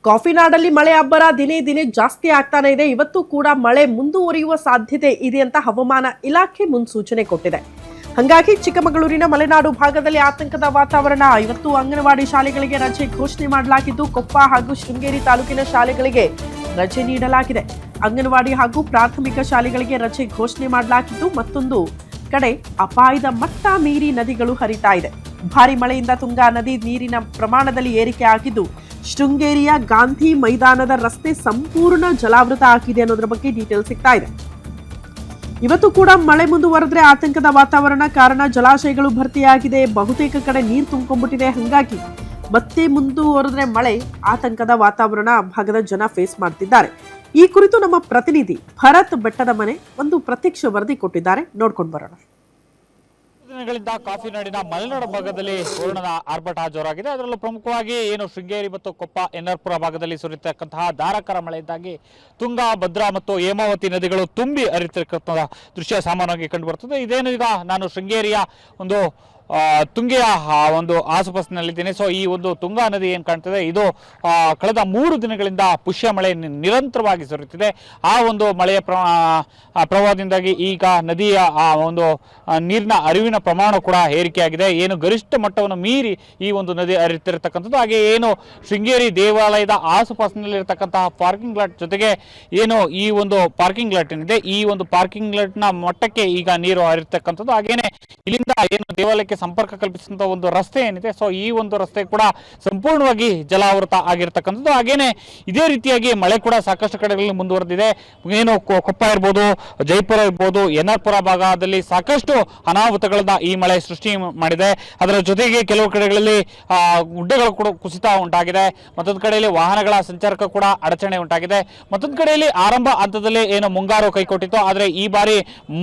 Coffee ನಾಡಲ್ಲಿ ಮಳೆ ಅಬ್ಬರ ದಿನೇ ದಿನೇ ಜಾಸ್ತಿ ಆಗ್ತಾನೆ ಇದೆ. ಇವತ್ತು ಕೂಡ ಮಳೆ ಮುಂದುವರಿಯುವ ಸಾಧ್ಯತೆ ಇದೆ ಅಂತ ಹವಾಮಾನ ಇಲಾಖೆ ಮುನ್ಸೂಚನೆ ಕೊಟ್ಟಿದೆ. ಹಾಗಾಗಿ ಚಿಕ್ಕಮಗಳೂರಿನ ಮಲೆನಾಡು ಭಾಗದಲ್ಲಿ ಆತಂಕದ ವಾತಾವರಣ. ಇವತ್ತು ಅಂಗನವಾಡಿ ಶಾಲೆಗಳಿಗೆ ರಜೆ ಘೋಷಣೆ ಮಾಡಲಾಗಿದ್ದು, ಕೊಪ್ಪ ಹಾಗೂ ಶೃಂಗೇರಿ ತಾಲೂಕಿನ ಶಾಲೆಗಳಿಗೆ ರಜೆ ನೀಡಲಾಗಿದೆ. ಅಂಗನವಾಡಿ ಹಾಗೂ ಪ್ರಾಥಮಿಕ ಶಾಲೆಗಳಿಗೆ ರಜೆ ಘೋಷಣೆ ಮಾಡಲಾಗಿದ್ದು, ಮತ್ತೊಂದು ಕಡೆ ಅಪಾಯದ ಮಟ್ಟ ಮೀರಿ ನದಿಗಳು ಹರಿತಾ ಇದೆ. ಭಾರಿ ಮಳೆಯಿಂದ ತುಂಗಾ ನದಿ ನೀರಿನ ಪ್ರಮಾಣದಲ್ಲಿ ಏರಿಕೆ ಆಗಿದ್ದು, ಶೃಂಗೇರಿಯ ಗಾಂಧಿ ಮೈದಾನದ ರಸ್ತೆ ಸಂಪೂರ್ಣ ಜಲಾವೃತ ಆಗಿದೆ ಅನ್ನೋದ್ರ ಬಗ್ಗೆ ಡೀಟೇಲ್ ಸಿಗ್ತಾ ಇದೆ. ಇವತ್ತು ಕೂಡ ಮಳೆ ಮುಂದುವರೆದ್ರೆ ಆತಂಕದ ವಾತಾವರಣ. ಕಾರಣ ಜಲಾಶಯಗಳು ಭರ್ತಿಯಾಗಿದೆ, ಬಹುತೇಕ ಕಡೆ ನೀರು ತುಂಬಿಕೊಂಡಿದೆ. ಹಾಗಾಗಿ ಮತ್ತೆ ಮುಂದುವರೆದ್ರೆ ಮಳೆ ಆತಂಕದ ವಾತಾವರಣ ಭಾಗದ ಜನ ಫೇಸ್ ಮಾಡ್ತಿದ್ದಾರೆ. ಈ ಕುರಿತು ನಮ್ಮ ಪ್ರತಿನಿಧಿ ಭರತ್ ಬೆಟ್ಟದ ಮನೆ ಒಂದು ಪ್ರತ್ಯಕ್ಷ ವರದಿ ಕೊಟ್ಟಿದ್ದಾರೆ, ನೋಡ್ಕೊಂಡು ಬರೋಣ. ದಿನಗಳಿಂದ ಕಾಫಿ ನಾಡಿನ ಮಲೆನಾಡು ಭಾಗದಲ್ಲಿ ವರುಣನ ಆರ್ಭಟ ಜೋರಾಗಿದೆ. ಅದರಲ್ಲೂ ಪ್ರಮುಖವಾಗಿ ಏನು ಶೃಂಗೇರಿ ಮತ್ತು ಕೊಪ್ಪ ಎನ್ಆರ್ಪುರ ಭಾಗದಲ್ಲಿ ಸುರಿತಕ್ಕಂತಹ ಧಾರಾಕಾರ ಮಳೆಯಿಂದಾಗಿ ತುಂಗಾ, ಭದ್ರಾ ಮತ್ತು ಹೇಮಾವತಿ ನದಿಗಳು ತುಂಬಿ ಹರಿತಿರ್ತಕ್ಕಂತಹ ದೃಶ್ಯ ಸಾಮಾನ್ಯವಾಗಿ ಕಂಡು ಬರ್ತದೆ. ಇದೇನು ಈಗ ನಾನು ಶೃಂಗೇರಿಯ ಒಂದು ತುಂಗೆಯ ಒಂದು ಆಸುಪಾಸಿನಲ್ಲಿದ್ದೇನೆ. ಸೊ ಈ ಒಂದು ತುಂಗಾ ನದಿ ಏನು ಕಾಣ್ತದೆ, ಇದು ಕಳೆದ 3 ದಿನಗಳಿಂದ ಪುಷ್ಯ ಮಳೆ ನಿರಂತರವಾಗಿ ಸುರಿಯುತ್ತಿದೆ. ಆ ಒಂದು ಮಳೆಯ ಪ್ರವಾಹದಿಂದಾಗಿ ಈಗ ನದಿಯ ಒಂದು ನೀರಿನ ಅರಿವಿನ ಪ್ರಮಾಣ ಕೂಡ ಏರಿಕೆಯಾಗಿದೆ. ಏನು ಗರಿಷ್ಠ ಮಟ್ಟವನ್ನು ಮೀರಿ ಈ ಒಂದು ನದಿ ಹರಿತಿರತಕ್ಕಂಥದ್ದು. ಹಾಗೆ ಏನು ಶೃಂಗೇರಿ ದೇವಾಲಯದ ಆಸುಪಾಸಿನಲ್ಲಿರ್ತಕ್ಕಂತಹ ಪಾರ್ಕಿಂಗ್ ಲಾಟ್ ಜೊತೆಗೆ ಏನು ಈ ಒಂದು ಪಾರ್ಕಿಂಗ್ ಲಾಟ್ ಏನಿದೆ, ಈ ಒಂದು ಪಾರ್ಕಿಂಗ್ ಲಾಟ್ನ ಮಟ್ಟಕ್ಕೆ ಈಗ ನೀರು ಹರಿರ್ತಕ್ಕಂಥದ್ದು. ಹಾಗೇನೆ ಇಲ್ಲಿಂದ ಏನು ದೇವಾಲಯಕ್ಕೆ ಸಂಪರ್ಕ ಕಲ್ಪಿಸಿದಂಥ ಒಂದು ರಸ್ತೆ ಏನಿದೆ, ಸೊ ಈ ಒಂದು ರಸ್ತೆ ಕೂಡ ಸಂಪೂರ್ಣವಾಗಿ ಜಲಾವೃತ ಆಗಿರ್ತಕ್ಕಂಥದ್ದು. ಹಾಗೇನೆ ಇದೇ ರೀತಿಯಾಗಿ ಮಳೆ ಕೂಡ ಸಾಕಷ್ಟು ಕಡೆಗಳಲ್ಲಿ ಮುಂದುವರೆದಿದೆ. ಏನು ಕೊಪ್ಪ ಇರ್ಬೋದು, ಜೈಪುರ ಇರ್ಬೋದು, ಎನ್ಆರ್ಪುರ ಭಾಗದಲ್ಲಿ ಸಾಕಷ್ಟು ಅನಾಹುತಗಳನ್ನ ಈ ಮಳೆ ಸೃಷ್ಟಿ ಮಾಡಿದೆ. ಅದರ ಜೊತೆಗೆ ಕೆಲವು ಕಡೆಗಳಲ್ಲಿ ಗುಡ್ಡಗಳು ಕೂಡ ಕುಸಿತ ಉಂಟಾಗಿದೆ. ಮತ್ತೊಂದು ಕಡೆಯಲ್ಲಿ ವಾಹನಗಳ ಸಂಚಾರಕ್ಕೂ ಕೂಡ ಅಡಚಣೆ ಉಂಟಾಗಿದೆ. ಮತ್ತೊಂದು ಕಡೆಯಲ್ಲಿ ಆರಂಭ ಹಂತದಲ್ಲಿ ಏನು ಮುಂಗಾರು ಕೈಕೊಟ್ಟಿತ್ತು, ಆದರೆ ಈ ಬಾರಿ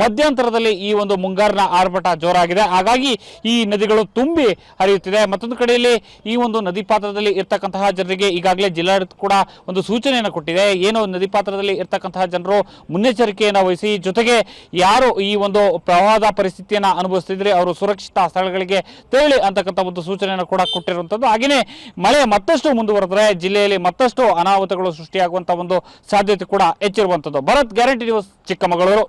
ಮಧ್ಯಂತರದಲ್ಲಿ ಈ ಒಂದು ಮುಂಗಾರಿನ ಆರ್ಭಟ ಜೋರಾಗಿದೆ. ಹಾಗಾಗಿ ಈ ನದಿಗಳು ತುಂಬಿ ಹರಿಯುತ್ತಿದೆ. ಮತ್ತೊಂದು ಕಡೆಯಲ್ಲಿ ಈ ಒಂದು ನದಿ ಪಾತ್ರದಲ್ಲಿ ಇರ್ತಕ್ಕಂತಹ ಜನರಿಗೆ ಈಗಾಗಲೇ ಜಿಲ್ಲಾಡಳಿತ ಕೂಡ ಒಂದು ಸೂಚನೆಯನ್ನು ಕೊಟ್ಟಿದೆ. ಏನು ನದಿ ಪಾತ್ರದಲ್ಲಿ ಇರ್ತಕ್ಕಂತಹ ಜನರು ಮುನ್ನೆಚ್ಚರಿಕೆಯನ್ನು ವಹಿಸಿ, ಜೊತೆಗೆ ಯಾರು ಈ ಒಂದು ಪ್ರವಾಹದ ಪರಿಸ್ಥಿತಿಯನ್ನು ಅನುಭವಿಸ್ತಿದ್ರೆ ಅವರು ಸುರಕ್ಷಿತ ಸ್ಥಳಗಳಿಗೆ ತೆರಳಿ ಅಂತಕ್ಕಂಥ ಒಂದು ಸೂಚನೆಯನ್ನು ಕೂಡ ಕೊಟ್ಟಿರುವಂಥದ್ದು. ಹಾಗೆಯೇ ಮಳೆ ಮತ್ತಷ್ಟು ಮುಂದುವರೆದರೆ ಜಿಲ್ಲೆಯಲ್ಲಿ ಮತ್ತಷ್ಟು ಅನಾಹುತಗಳು ಸೃಷ್ಟಿಯಾಗುವಂತಹ ಒಂದು ಸಾಧ್ಯತೆ ಕೂಡ ಹೆಚ್ಚಿರುವಂಥದ್ದು. Bharat, Guarantee News, Chikkamagaluru.